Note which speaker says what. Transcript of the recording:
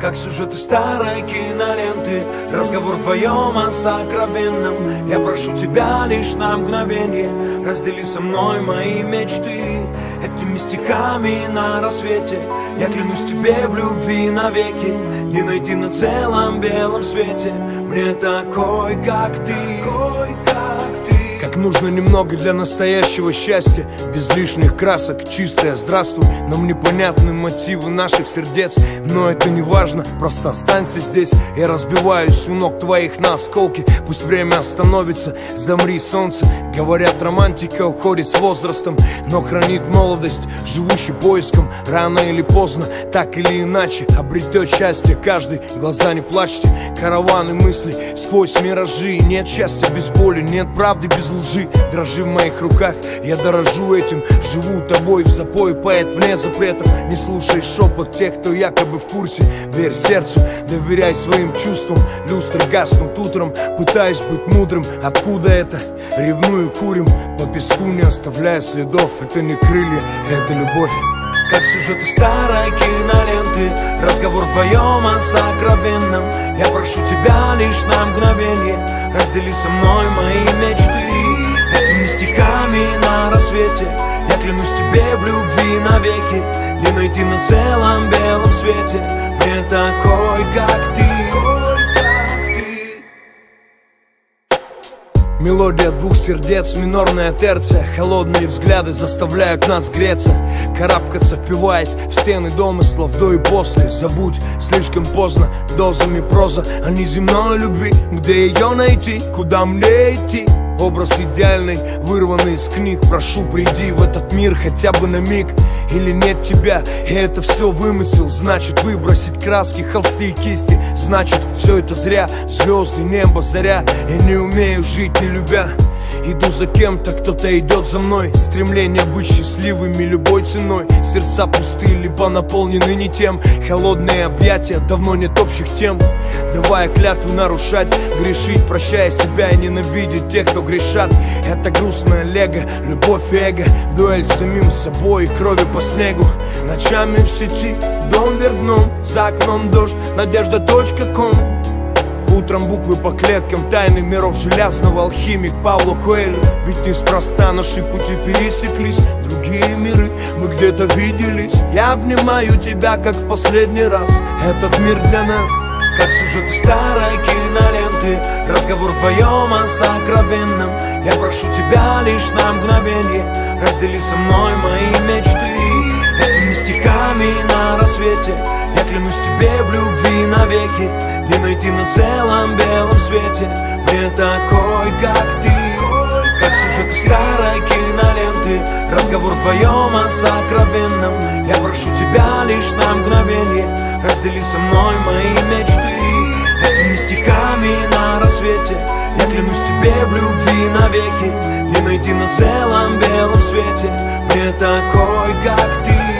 Speaker 1: как сюжеты старой киноленты. Разговор вдвоем о сокровенном. Я прошу тебя лишь на мгновенье, раздели со мной мои мечты. Этими стихами на рассвете я клянусь тебе в любви навеки. Не найти на целом белом свете мне такой, как ты. Как нужно немного для настоящего счастья, без лишних красок, чистое здравствуй. Нам непонятны мотивы наших сердец, но это не важно, просто останься здесь. Я разбиваюсь у ног твоих на осколки. Пусть время остановится, замри, солнце. Говорят, романтика уходит с возрастом, но хранит молодость, живущий поиском. Рано или поздно, так или иначе, обретет счастье каждый. Глаза не плачьте, караваны мыслей сквозь миражи. Нет счастья без боли, нет правды без лжи. Дрожи в моих руках, я дорожу этим. Живу тобой в запое, поэт вне запретов. Не слушай шепот тех, кто якобы в курсе. Верь сердцу, доверяй своим чувствам. Люстры гаснут утром, пытаюсь быть мудрым. Откуда это? Ревную, курим по песку, не оставляя следов. Это не крылья, это любовь. Как сюжеты старой киноленты, разговор вдвоем о сокровенном. Я прошу тебя лишь на мгновенье, раздели со мной мои мечты. Этими стихами на рассвете я клянусь тебе в любви навеки. Не найти на целом белом свете мне такой, как ты. Мелодия двух сердец, минорная терция. Холодные взгляды заставляют нас греться, карабкаться, впиваясь в стены домыслов до и после. Забудь, слишком поздно, дозами проза о неземной любви. Где ее найти, куда мне идти? Образ идеальный, вырванный из книг. Прошу, приди в этот мир хотя бы на миг. Или нет тебя, и это все вымысел. Значит, выбросить краски, холсты и кисти. Значит, все это зря. Звезды, небо, заря. Я не умею жить, не любя. Иду за кем-то, кто-то идет за мной. Стремление быть счастливыми любой ценой. Сердца пустые, либо наполнены не тем. Холодные объятия, давно нет общих тем. Давая клятвы нарушать, грешить, прощая себя и ненавидеть тех, кто грешат. Это грустное лего, любовь и эго. Дуэль с самим собой и крови по снегу. Ночами в сети, дом вверх дном. За окном дождь, надежда.ком. Утром буквы по клеткам, тайны миров железного. Алхимик Пауло Коэльо. Ведь неспроста наши пути пересеклись. Другие миры, мы где-то виделись. Я обнимаю тебя, как в последний раз. Этот мир для нас, как сюжеты старой киноленты. Разговор вдвоем о сокровенном. Я прошу тебя лишь на мгновенье, раздели со мной мои мечты. Этими стихами на рассвете я клянусь тебе в любви навеки. Не найти на целом белом свете мне такой, как ты. Как сюжеты старой киноленты. Разговор вдвоем о сокровенном. Я прошу тебя лишь на мгновенье, раздели со мной мои мечты. Этими стихами на рассвете я клянусь тебе в любви навеки. Не найти на целом белом свете мне такой, как ты.